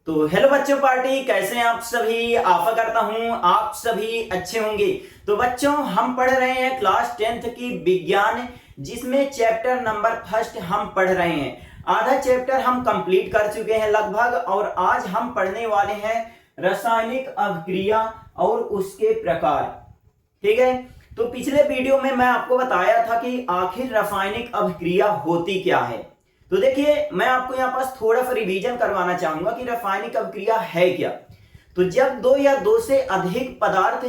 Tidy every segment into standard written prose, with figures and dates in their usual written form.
तो हेलो बच्चों पार्टी, कैसे हैं आप सभी। आशा करता हूं आप सभी अच्छे होंगे। तो बच्चों हम पढ़ रहे हैं क्लास 10th की विज्ञान, जिसमें चैप्टर नंबर फर्स्ट हम पढ़ रहे हैं। आधा चैप्टर हम कंप्लीट कर चुके हैं लगभग, और आज हम पढ़ने वाले हैं रासायनिक अभिक्रिया और उसके प्रकार। ठीक है, तो पिछले वीडियो में मैं आपको बताया था कि आखिर रासायनिक अभिक्रिया होती क्या है। तो देखिए, मैं आपको यहां पास थोड़ा सा रिवीजन करवाना चाहूंगा कि रासायनिक अभिक्रिया है क्या। तो जब दो या दो से अधिक पदार्थ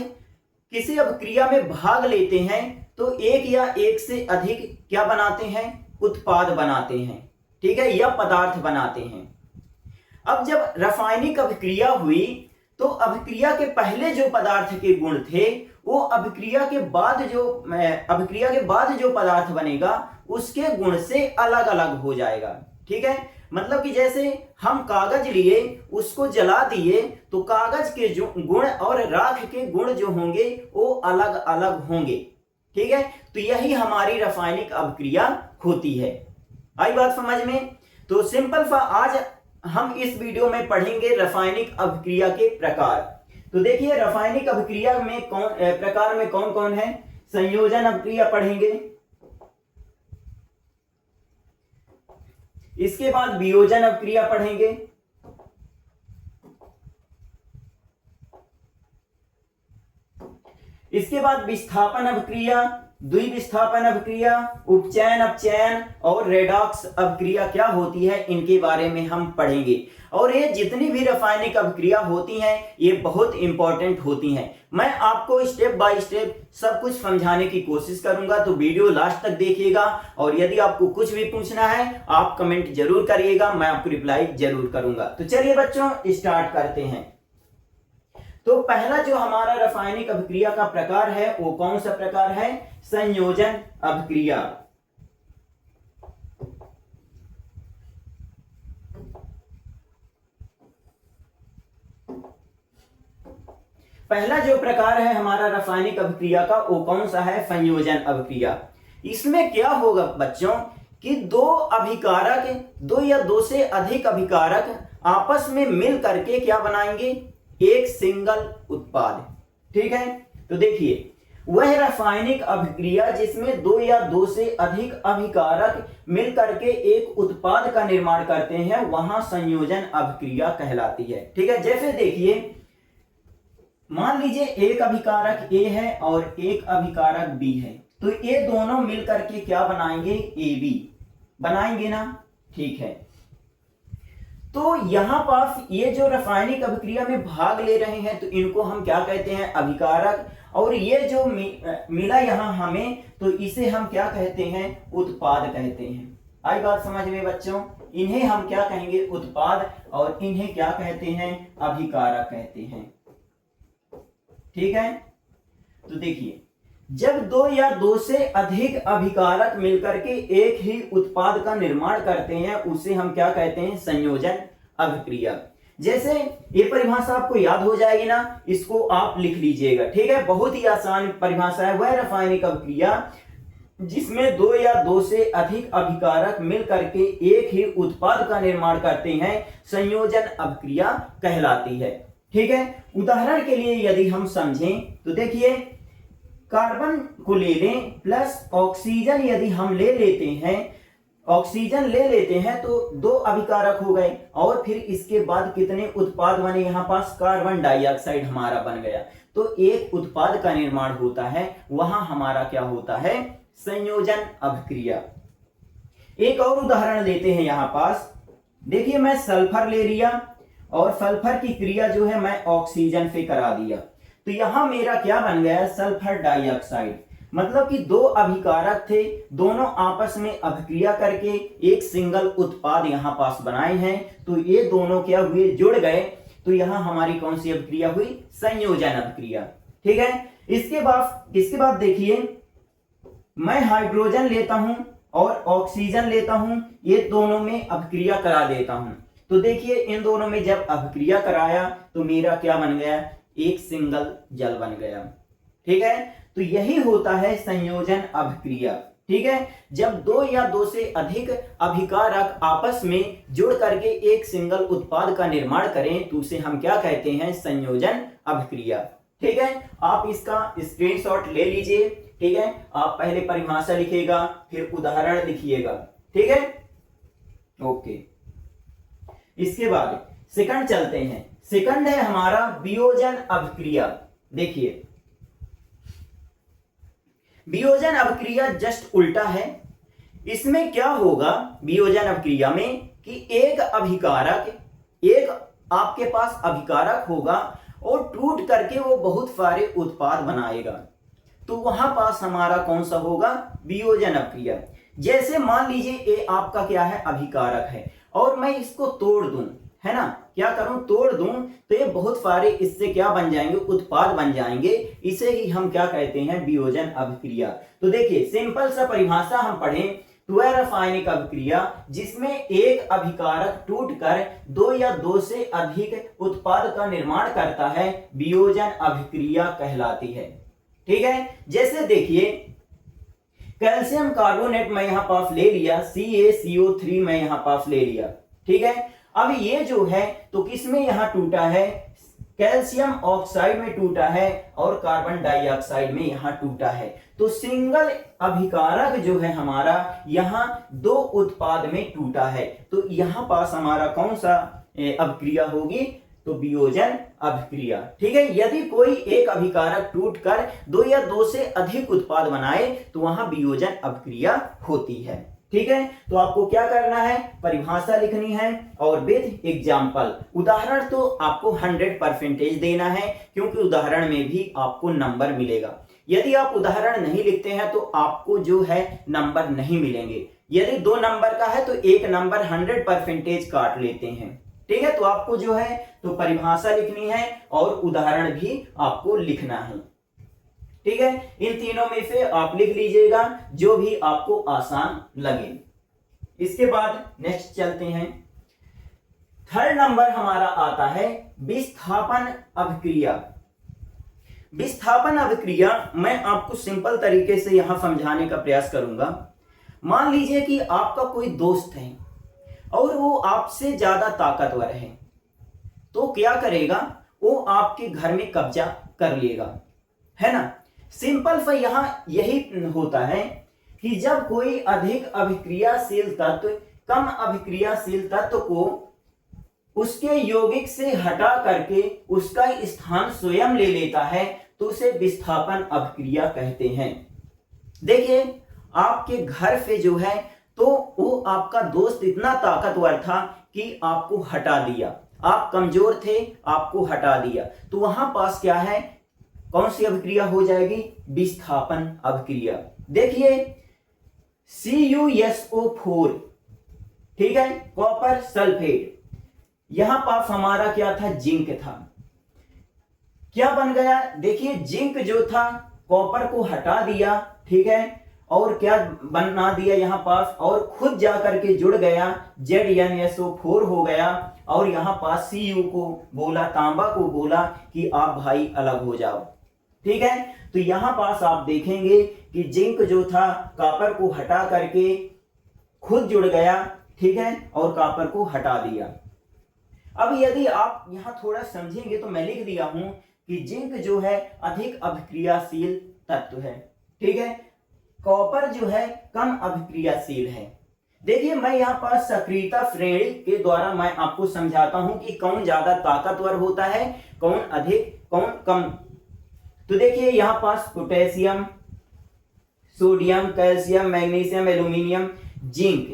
किसी अभिक्रिया में भाग लेते हैं तो एक या एक से अधिक क्या बनाते हैं, उत्पाद बनाते हैं। ठीक है, या पदार्थ बनाते हैं। अब जब रासायनिक अभिक्रिया हुई तो अभिक्रिया के पहले जो पदार्थ के गुण थे वो अभिक्रिया के बाद जो पदार्थ बनेगा उसके गुण से अलग अलग हो जाएगा। ठीक है, मतलब कि जैसे हम कागज लिए, उसको जला दिए तो कागज के जो गुण और राख के गुण जो होंगे वो अलग अलग होंगे। ठीक है, तो यही हमारी रासायनिक अभिक्रिया होती है। आई बात समझ में। तो सिंपल सा आज हम इस वीडियो में पढ़ेंगे रासायनिक अभिक्रिया के प्रकार। तो देखिए, रासायनिक अभिक्रिया में प्रकार में कौन कौन है। संयोजन अभिक्रिया पढ़ेंगे, इसके बाद वियोजन अभिक्रिया पढ़ेंगे, इसके बाद विस्थापन अभिक्रिया, द्विविस्थापन अभिक्रिया, उपचयन अपचयन और रेडॉक्स अभिक्रिया क्या होती है, इनके बारे में हम पढ़ेंगे। और ये जितनी भी रासायनिक अभिक्रिया होती हैं ये बहुत इंपॉर्टेंट होती हैं। मैं आपको स्टेप बाय स्टेप सब कुछ समझाने की कोशिश करूंगा, तो वीडियो लास्ट तक देखिएगा। और यदि आपको कुछ भी पूछना है आप कमेंट जरूर करिएगा, मैं आपको रिप्लाई जरूर करूंगा। तो चलिए बच्चों स्टार्ट करते हैं। तो पहला जो हमारा रासायनिक अभिक्रिया का प्रकार है वो कौन सा प्रकार है, संयोजन अभिक्रिया। पहला जो प्रकार है हमारा रासायनिक अभिक्रिया का वो कौन सा है, संयोजन अभिक्रिया। इसमें क्या होगा बच्चों कि दो या दो से अधिक अभिकारक आपस में मिल करके क्या बनाएंगे, एक सिंगल उत्पाद। ठीक है, तो देखिए वह रासायनिक अभिक्रिया जिसमें दो या दो से अधिक अभिकारक मिल करके एक उत्पाद का निर्माण करते हैं वहां संयोजन अभिक्रिया कहलाती है। ठीक है, जैसे देखिए मान लीजिए एक अभिकारक A है और एक अभिकारक B है, तो ये दोनों मिल करके क्या बनाएंगे, AB बनाएंगे ना। ठीक है, तो यहां पास ये जो रासायनिक अभिक्रिया में भाग ले रहे हैं तो इनको हम क्या कहते हैं, अभिकारक। और ये जो मिला यहां हमें, तो इसे हम क्या कहते हैं, उत्पाद कहते हैं। आई बात समझ में बच्चों, इन्हें हम क्या कहेंगे, उत्पाद, और इन्हें क्या कहते हैं, अभिकारक कहते हैं। ठीक है, तो देखिए जब दो या दो से अधिक अभिकारक मिलकर के एक ही उत्पाद का निर्माण करते हैं उसे हम क्या कहते हैं, संयोजन अभिक्रिया। जैसे ये परिभाषा आपको याद हो जाएगी ना, इसको आप लिख लीजिएगा। ठीक है, बहुत ही आसान परिभाषा है। वह रासायनिक अभिक्रिया जिसमें दो या दो से अधिक अभिकारक मिल करके एक ही उत्पाद का निर्माण करते हैं संयोजन अभिक्रिया कहलाती है। ठीक है, उदाहरण के लिए यदि हम समझें तो देखिए कार्बन को ले लें प्लस ऑक्सीजन, यदि हम ले लेते हैं तो दो अभिकारक हो गए, और फिर इसके बाद कितने उत्पाद बने, यहाँ पास कार्बन डाइऑक्साइड हमारा बन गया। तो एक उत्पाद का निर्माण होता है, वहां हमारा क्या होता है, संयोजन अभिक्रिया। एक और उदाहरण लेते हैं यहाँ पास। देखिए मैं सल्फर ले लिया और सल्फर की क्रिया जो है मैं ऑक्सीजन से करा दिया, तो यहां मेरा क्या बन गया, सल्फर डाइऑक्साइड। मतलब कि दो अभिकारक थे, दोनों आपस में अभिक्रिया करके एक सिंगल उत्पाद यहां पास बनाए हैं, तो ये दोनों क्या हुए, जुड़ गए। तो यहां हमारी कौन सी अभिक्रिया हुई, संयोजन अभिक्रिया। ठीक है, इसके बाद देखिए मैं हाइड्रोजन लेता हूं और ऑक्सीजन लेता हूं, ये दोनों में अभिक्रिया करा देता हूं। तो देखिए इन दोनों में जब अभिक्रिया कराया तो मेरा क्या बन गया, एक सिंगल जल बन गया। ठीक है, तो यही होता है संयोजन अभिक्रिया। ठीक है, जब दो या दो से अधिक अभिकारक आपस में जुड़ करके एक सिंगल उत्पाद का निर्माण करें तो उसे हम क्या कहते हैं, संयोजन अभिक्रिया। ठीक है, आप इसका स्क्रीनशॉट ले लीजिए। ठीक है, आप पहले परिभाषा लिखिएगा फिर उदाहरण लिखिएगा। ठीक है, ओके। इसके बाद सेकंड चलते हैं। सेकंड है हमारा वियोजन अभिक्रिया। देखिए, वियोजन अभिक्रिया जस्ट उल्टा है। इसमें क्या होगा वियोजन अभिक्रिया में कि एक अभिकारक, एक आपके पास अभिकारक होगा और टूट करके वो बहुत सारे उत्पाद बनाएगा, तो वहां पास हमारा कौन सा होगा, वियोजन अभिक्रिया। जैसे मान लीजिए ये आपका क्या है, अभिकारक है और मैं इसको तोड़ दूं, है ना, क्या करूं, तोड़ दूं, तो ये बहुत सारे इससे क्या बन जाएंगे, उत्पाद बन जाएंगे। इसे ही हम क्या कहते हैं, वियोजन अभिक्रिया। तो देखिए सिंपल सा परिभाषा हम पढ़ें तो है रासायनिक अभिक्रिया जिसमें एक अभिकारक टूटकर दो या दो से अधिक उत्पाद का निर्माण करता है, वियोजन अभिक्रिया कहलाती है। ठीक है, जैसे देखिए कैल्शियम कार्बोनेट मैं यहां पास ले लिया, CaCO3 मैं यहां पास ले लिया। ठीक है, अब ये जो है तो किसमें यहां टूटा है, कैल्शियम ऑक्साइड में टूटा है और कार्बन डाइऑक्साइड में यहां टूटा है। तो सिंगल अभिकारक जो है हमारा यहां दो उत्पाद में टूटा है, तो यहां पास हमारा कौन सा अभिक्रिया होगी, तो वियोजन अभिक्रिया। ठीक है, यदि कोई एक अभिकारक टूटकर दो या दो से अधिक उत्पाद बनाए तो वहां वियोजन अभिक्रिया होती है। ठीक है, तो आपको क्या करना है, परिभाषा लिखनी है और विद एग्जाम्पल, उदाहरण तो आपको 100% देना है क्योंकि उदाहरण में भी आपको नंबर मिलेगा। यदि आप उदाहरण नहीं लिखते हैं तो आपको जो है नंबर नहीं मिलेंगे। यदि 2 नंबर का है तो 1 नंबर 100% काट लेते हैं। ठीक है, तो आपको जो है तो परिभाषा लिखनी है और उदाहरण भी आपको लिखना है। ठीक है, इन तीनों में से आप लिख लीजिएगा जो भी आपको आसान लगे। इसके बाद नेक्स्ट चलते हैं। थर्ड नंबर हमारा आता है विस्थापन अभिक्रिया। विस्थापन अभिक्रिया मैं आपको सिंपल तरीके से यहां समझाने का प्रयास करूंगा। मान लीजिए कि आपका कोई दोस्त है और वो आपसे ज्यादा ताकतवर है, तो क्या करेगा, वो आपके घर में कब्जा कर लेगा, है ना। सिंपल सा यहां यही होता है कि जब कोई अधिक अभिक्रियाशील तत्व कम अभिक्रियाशील तत्व को उसके यौगिक से हटा करके उसका स्थान स्वयं ले लेता है तो उसे विस्थापन अभिक्रिया कहते हैं। देखिए आपके घर पे जो है तो वो आपका दोस्त इतना ताकतवर था कि आपको हटा दिया, आप कमजोर थे, आपको हटा दिया, तो वहां पास क्या है, कौन सी अभिक्रिया हो जाएगी, विस्थापन अभिक्रिया। देखिए CuSO4, ठीक है, कॉपर सल्फेट, यहां पास हमारा क्या था, जिंक था, क्या बन गया, देखिए जिंक जो था कॉपर को हटा दिया, ठीक है, और क्या बना दिया यहां पास, और खुद जाकर के जुड़ गया, ZnSO4 हो गया, और यहां पास Cu को बोला, तांबा को बोला कि आप भाई अलग हो जाओ। ठीक है, तो यहां पास आप देखेंगे कि जिंक जो था कॉपर को हटा करके खुद जुड़ गया, ठीक है, और कॉपर को हटा दिया। अब यदि आप यहां थोड़ा समझेंगे तो मैं लिख दिया हूं कि जिंक जो है अधिक अभिक्रियाशील तत्व है, ठीक है, कॉपर जो है कम अभिक्रियाशील है। देखिए मैं यहां पर सक्रियता श्रेणी के द्वारा मैं आपको समझाता हूं कि कौन ज्यादा ताकतवर होता है, कौन अधिक, कौन कम। तो देखिए यहां पास potassium, sodium, calcium, magnesium, aluminium, zinc,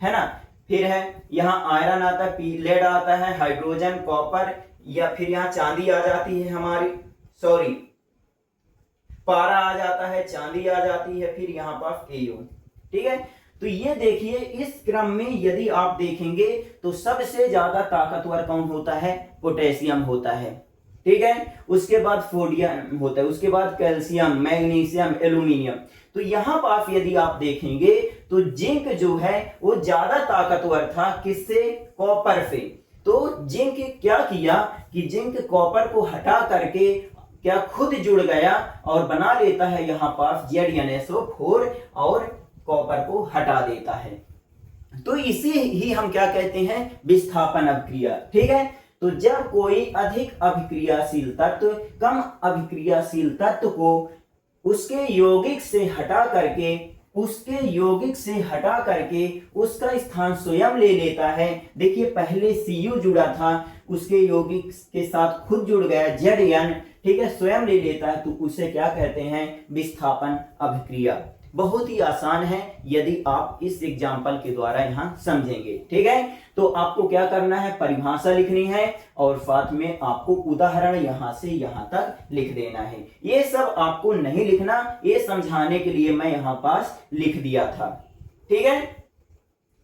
है ना, फिर है यहाँ आयरन आता है, लेड आता है, हाइड्रोजन, कॉपर, या फिर यहाँ चांदी आ जाती है हमारी, सॉरी पारा आ जाता है, चांदी आ जाती है, फिर यहाँ पास एयू। ठीक है, तो ये देखिए इस क्रम में यदि आप देखेंगे तो सबसे ज्यादा ताकतवर कौन होता है, पोटेशियम होता है, ठीक है, उसके बाद सोडियम होता है, उसके बाद कैल्शियम, मैग्नीशियम, एल्यूमिनियम। तो यहां पास यदि आप देखेंगे तो जिंक जो है वो ज्यादा ताकतवर था, किससे, कॉपर से। तो जिंक क्या किया कि जिंक कॉपर को हटा करके क्या खुद जुड़ गया और बना लेता है यहां पास ZnSO4 और कॉपर को हटा देता है। तो इसे ही हम क्या कहते हैं, विस्थापन अभिक्रिया। ठीक है, तो जब कोई अधिक अभिक्रियाशील तत्व कम अभिक्रियाशील तत्व को उसके यौगिक से हटा करके उसका स्थान स्वयं ले लेता है। देखिए पहले Cu जुड़ा था, उसके यौगिक के साथ खुद जुड़ गया Zn, ठीक है, स्वयं ले लेता है, तो उसे क्या कहते हैं, विस्थापन अभिक्रिया। बहुत ही आसान है यदि आप इस एग्जाम्पल के द्वारा यहां समझेंगे। ठीक है, तो आपको क्या करना है, परिभाषा लिखनी है और साथ में आपको उदाहरण यहां से यहां तक लिख देना है। ये सब आपको नहीं लिखना, ये समझाने के लिए मैं यहां पास लिख दिया था। ठीक है,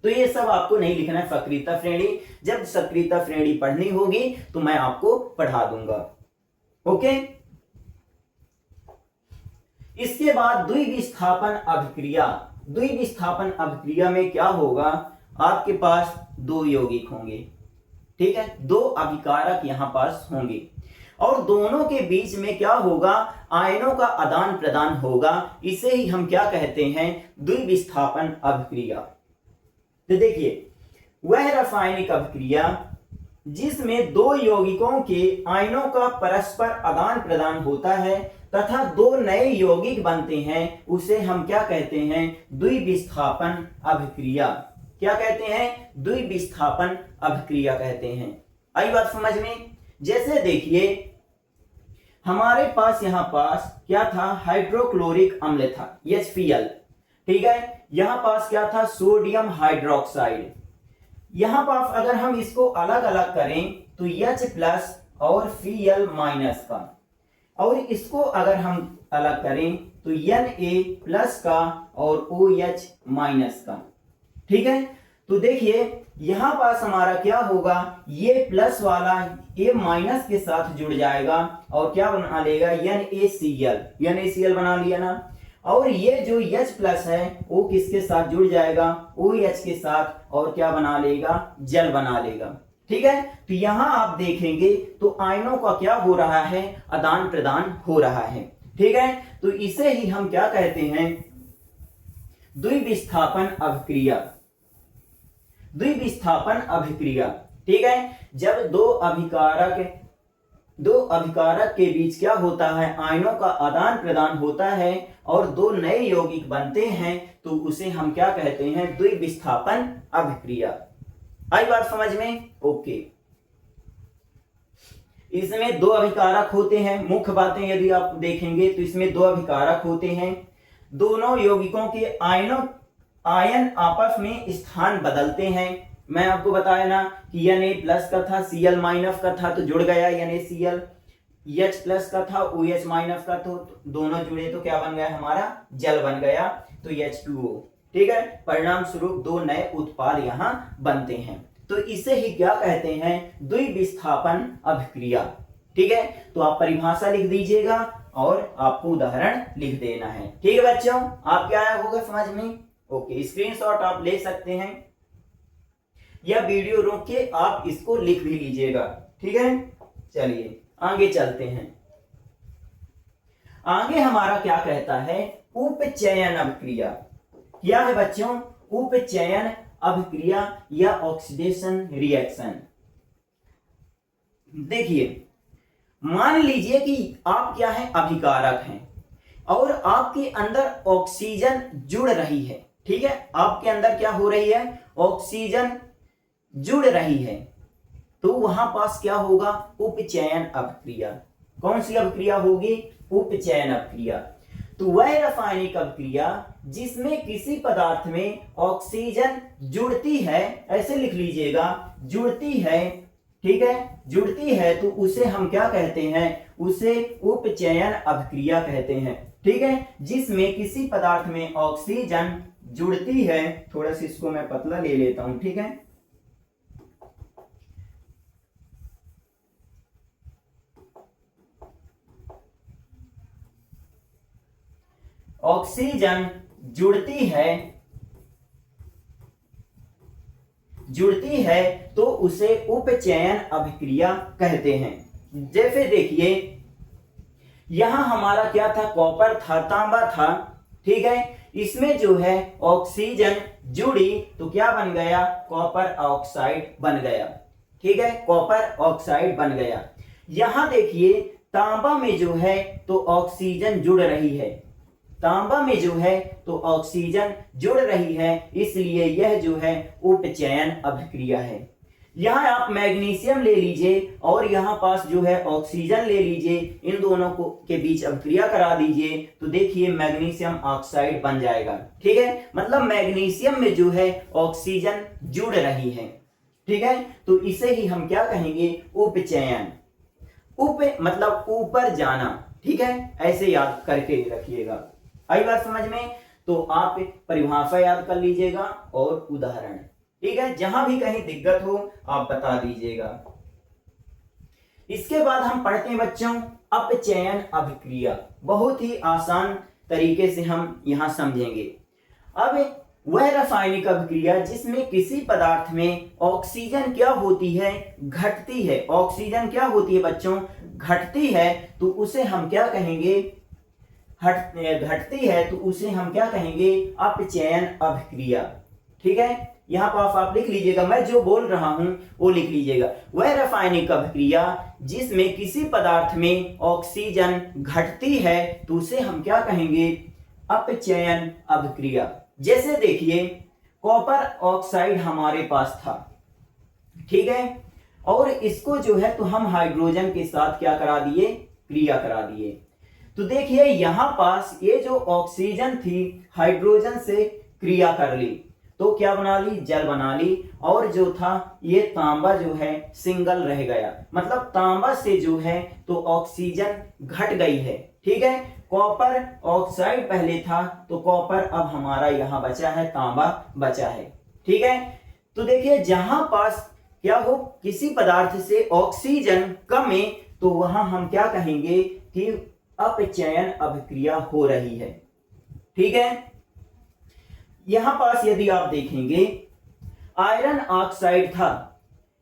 तो ये सब आपको नहीं लिखना है। सक्रियता श्रेणी, जब सक्रियता श्रेणी पढ़नी होगी तो मैं आपको पढ़ा दूंगा। ओके, इसके बाद द्विविस्थापन अभिक्रिया। द्विविस्थापन अभिक्रिया में क्या होगा, आपके पास दो यौगिक होंगे। ठीक है, दो अभिकारक यहां पास होंगे और दोनों के बीच में क्या होगा, आयनों का आदान प्रदान होगा। इसे ही हम क्या कहते हैं, द्विविस्थापन अभिक्रिया। तो देखिए वह रासायनिक अभिक्रिया जिसमें दो यौगिकों के आयनों का परस्पर आदान प्रदान होता है तथा दो नए यौगिक बनते हैं, उसे हम क्या कहते हैं, द्विविस्थापन अभिक्रिया। क्या कहते हैं, द्विविस्थापन अभिक्रिया कहते हैं। आई बात समझ में। जैसे देखिए हमारे पास यहां पास क्या था, हाइड्रोक्लोरिक अम्ल था HCl। ठीक है, यहां पास क्या था, सोडियम हाइड्रोक्साइड। यहां पास अगर हम इसको अलग अलग करें तो H+ और Cl- का, और इसको अगर हम अलग करें तो Na+ का और OH- का। ठीक है, तो देखिए यहां पास हमारा क्या होगा, ये प्लस वाला ये माइनस के साथ जुड़ जाएगा और क्या बना लेगा, NaCl बना लिया ना। और ये जो H+ है वो किसके साथ जुड़ जाएगा, OH के साथ, और क्या बना लेगा, जल बना लेगा। ठीक है, तो यहां आप देखेंगे तो आयनों का क्या हो रहा है, आदान प्रदान हो रहा है। ठीक है, तो इसे ही हम क्या कहते हैं, द्विविस्थापन अभिक्रिया। द्विविस्थापन अभिक्रिया। ठीक है, जब दो अभिकारक के बीच क्या होता है, आयनों का आदान प्रदान होता है और दो नए यौगिक बनते हैं, तो उसे हम क्या कहते हैं, द्विविस्थापन अभिक्रिया। आई बात समझ में। ओके, इसमें दो अभिकारक होते हैं। मुख्य बातें यदि आप देखेंगे तो इसमें दो अभिकारक होते हैं। दोनों यौगिकों के आयन आपस में स्थान बदलते हैं। मैं आपको बताया ना कि Na+ का था, Cl- का था तो जुड़ गया NaCl, H+ का था, OH- का, तो दोनों जुड़े तो क्या बन गया, हमारा जल बन गया, तो H2O। ठीक है, परिणाम स्वरूप दो नए उत्पाद यहां बनते हैं, तो इसे ही क्या कहते हैं, द्विविस्थापन अभिक्रिया। ठीक है, तो आप परिभाषा लिख दीजिएगा और आपको उदाहरण लिख देना है। ठीक है बच्चों, आप क्या आया होगा समझ में। ओके, स्क्रीनशॉट आप ले सकते हैं या वीडियो रोक के आप इसको लिख भी लीजिएगा। ठीक है, चलिए आगे चलते हैं। आगे हमारा क्या कहता है, उपचयन अभिक्रिया। क्या है बच्चों, उपचयन अभिक्रिया या ऑक्सीडेशन रिएक्शन। देखिए मान लीजिए कि आप क्या है, अभिकारक हैं और आपके अंदर ऑक्सीजन जुड़ रही है। ठीक है, आपके अंदर क्या हो रही है, ऑक्सीजन जुड़ रही है, तो वहां पास क्या होगा, उपचयन अभिक्रिया। कौन सी अभिक्रिया होगी, उपचयन अभिक्रिया। तो वह रासायनिक अभिक्रिया जिसमें किसी पदार्थ में ऑक्सीजन जुड़ती है, ऐसे लिख लीजिएगा, जुड़ती है। ठीक है, जुड़ती है तो उसे हम क्या कहते हैं, उसे उपचयन अभिक्रिया कहते हैं। ठीक है, जिसमें किसी पदार्थ में ऑक्सीजन जुड़ती है। थोड़ा सा इसको मैं पतला ले लेता हूं। ठीक है, ऑक्सीजन जुड़ती है तो उसे उपचयन अभिक्रिया कहते हैं। जैसे देखिए यहां हमारा क्या था, कॉपर था, तांबा था। ठीक है, इसमें जो है ऑक्सीजन जुड़ी तो क्या बन गया, कॉपर ऑक्साइड बन गया। ठीक है, कॉपर ऑक्साइड बन गया। यहां देखिए तांबा में जो है तो ऑक्सीजन जुड़ रही है, तांबा में जो है तो ऑक्सीजन जुड़ रही है, इसलिए यह जो है उपचयन अभिक्रिया है। यहां आप मैग्नीशियम ले लीजिए और यहां पास जो है ऑक्सीजन ले लीजिए, इन दोनों को के बीच अभिक्रिया करा दीजिए तो देखिए मैग्नीशियम ऑक्साइड बन जाएगा। ठीक है, मतलब मैग्नीशियम में जो है ऑक्सीजन जुड़ रही है। ठीक है, तो इसे ही हम क्या कहेंगे, उपचयन। उप मतलब ऊपर जाना। ठीक है, ऐसे याद करके रखिएगा। आई बात समझ में? तो आप परिभाषा याद कर लीजिएगा और उदाहरण। ठीक है, जहां भी कहीं दिक्कत हो आप बता दीजिएगा। इसके बाद हम पढ़ते हैं बच्चों अपचयन अभिक्रिया। बहुत ही आसान तरीके से हम यहां समझेंगे। अब वह रासायनिक अभिक्रिया जिसमें किसी पदार्थ में ऑक्सीजन क्या होती है, घटती है। ऑक्सीजन क्या होती है बच्चों, घटती है, तो उसे हम क्या कहेंगे, घटती है तो उसे हम क्या कहेंगे, अपचयन अभिक्रिया। ठीक है, यहां पर आप लिख लीजिएगा, मैं जो बोल रहा हूं वो लिख लीजिएगा। वह रासायनिक अभिक्रिया जिसमें किसी पदार्थ में ऑक्सीजन घटती है तो उसे हम क्या कहेंगे, अपचयन अभिक्रिया। जैसे देखिए कॉपर ऑक्साइड हमारे पास था, ठीक है, और इसको जो है तो हम हाइड्रोजन के साथ क्या करा दिए, क्रिया करा दिए। तो देखिए यहां पास ये जो ऑक्सीजन थी हाइड्रोजन से क्रिया कर ली तो क्या बना ली, जल बना ली, और जो था ये तांबा जो है सिंगल रह गया, मतलब तांबा से जो है तो ऑक्सीजन घट गई है। ठीक है, कॉपर ऑक्साइड पहले था तो कॉपर अब हमारा यहां बचा है, तांबा बचा है। ठीक है, तो देखिए जहां पास क्या हो, किसी पदार्थ से ऑक्सीजन कम है तो वहां हम क्या कहेंगे कि अपचयन अभिक्रिया हो रही है। ठीक है, यहां पास यदि आप देखेंगे आयरन ऑक्साइड था,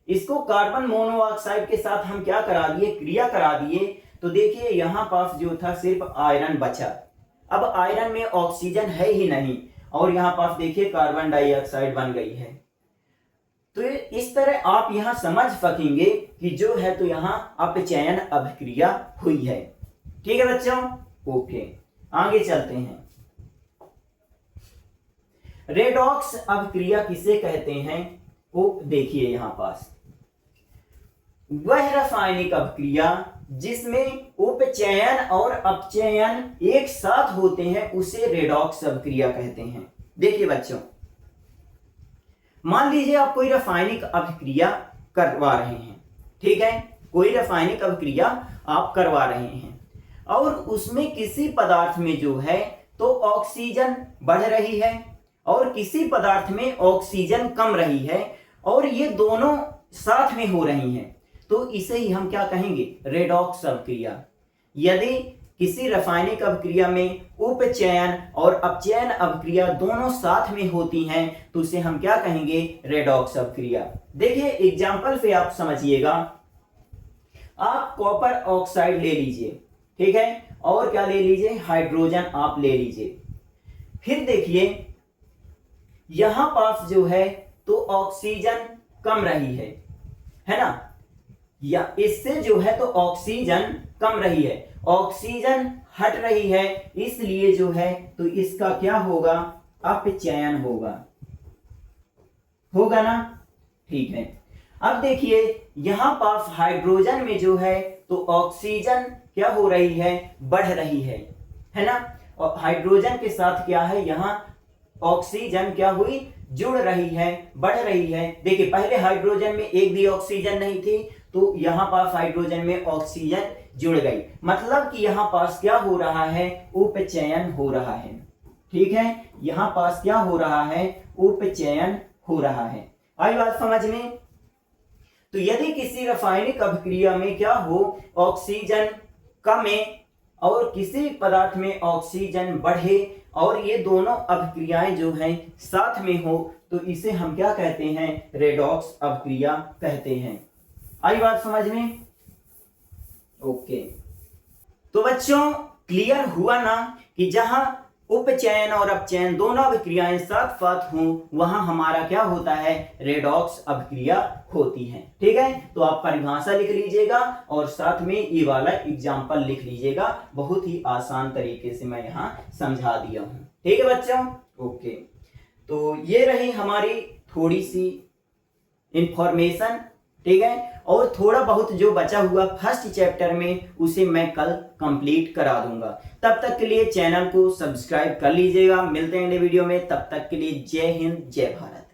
इसको कार्बन मोनोऑक्साइड के साथ हम क्या करा दिए, क्रिया करा दिए, तो देखिए यहां पास जो था सिर्फ आयरन बचा। अब आयरन में ऑक्सीजन है ही नहीं और यहां पास देखिए कार्बन डाइऑक्साइड बन गई है। तो इस तरह आप यहां समझ सकेंगे कि जो है तो यहां अपचयन अभिक्रिया हुई है। ठीक है बच्चों, ओके, आगे चलते हैं। रेडॉक्स अभिक्रिया किसे कहते हैं, वो देखिए यहां पास, वह रासायनिक अभिक्रिया जिसमें उपचयन और अपचयन एक साथ होते हैं उसे रेडॉक्स अभिक्रिया कहते हैं। देखिए बच्चों, मान लीजिए आप कोई रासायनिक अभिक्रिया करवा रहे हैं, ठीक है, कोई रासायनिक अभिक्रिया आप करवा रहे हैं और उसमें किसी पदार्थ में जो है तो ऑक्सीजन बढ़ रही है और किसी पदार्थ में ऑक्सीजन कम रही है और ये दोनों साथ में हो रही हैं, तो इसे ही हम क्या कहेंगे, रेडॉक्स अभिक्रिया। यदि किसी रासायनिक अभिक्रिया में उपचयन और अपचयन अभिक्रिया दोनों साथ में होती हैं तो उसे हम क्या कहेंगे, रेडॉक्स अभिक्रिया। देखिए एग्जांपल से आप समझिएगा, आप कॉपर ऑक्साइड ले लीजिए, ठीक है, और क्या ले लीजिए, हाइड्रोजन आप ले लीजिए। फिर देखिए यहां पास जो है तो ऑक्सीजन कम रही है ना, या इससे जो है तो ऑक्सीजन कम रही है, ऑक्सीजन हट रही है, इसलिए जो है तो इसका क्या होगा, अपचयन होगा ना। ठीक है, अब देखिए यहां पास हाइड्रोजन में जो है तो ऑक्सीजन क्या हो रही है, बढ़ रही है ना, और हाइड्रोजन के साथ क्या है, यहां ऑक्सीजन क्या हुई, जुड़ रही है, बढ़ रही है। देखिए पहले हाइड्रोजन में एक भी ऑक्सीजन नहीं थी तो यहां पास हाइड्रोजन में ऑक्सीजन जुड़ गई, मतलब कि यहां पास क्या हो रहा है, उपचयन हो रहा है। ठीक है, यहां पास क्या हो रहा है, उपचयन हो रहा है। आई बात समझ में? तो यदि किसी रासायनिक अभिक्रिया में क्या हो, ऑक्सीजन कम है और किसी पदार्थ में ऑक्सीजन बढ़े और ये दोनों अभिक्रियाएं जो हैं साथ में हो तो इसे हम क्या कहते हैं, रेडॉक्स अभिक्रिया कहते हैं। आई बात समझ में? ओके, तो बच्चों क्लियर हुआ ना कि जहां उपचयन और अपचयन दोनों अभिक्रियाएं साथ साथ हों, वहां हमारा क्या होता है, रेडॉक्स अभिक्रिया होती है। ठीक है, तो आप परिभाषा लिख लीजिएगा और साथ में ये वाला एग्जाम्पल लिख लीजिएगा। बहुत ही आसान तरीके से मैं यहाँ समझा दिया हूँ। ठीक है बच्चों, ओके। तो ये रही हमारी थोड़ी सी इंफॉर्मेशन। ठीक है, और थोड़ा बहुत जो बचा हुआ फर्स्ट चैप्टर में उसे मैं कल कंप्लीट करा दूंगा। तब तक के लिए चैनल को सब्सक्राइब कर लीजिएगा। मिलते हैं अगले वीडियो में, तब तक के लिए जय हिंद जय भारत।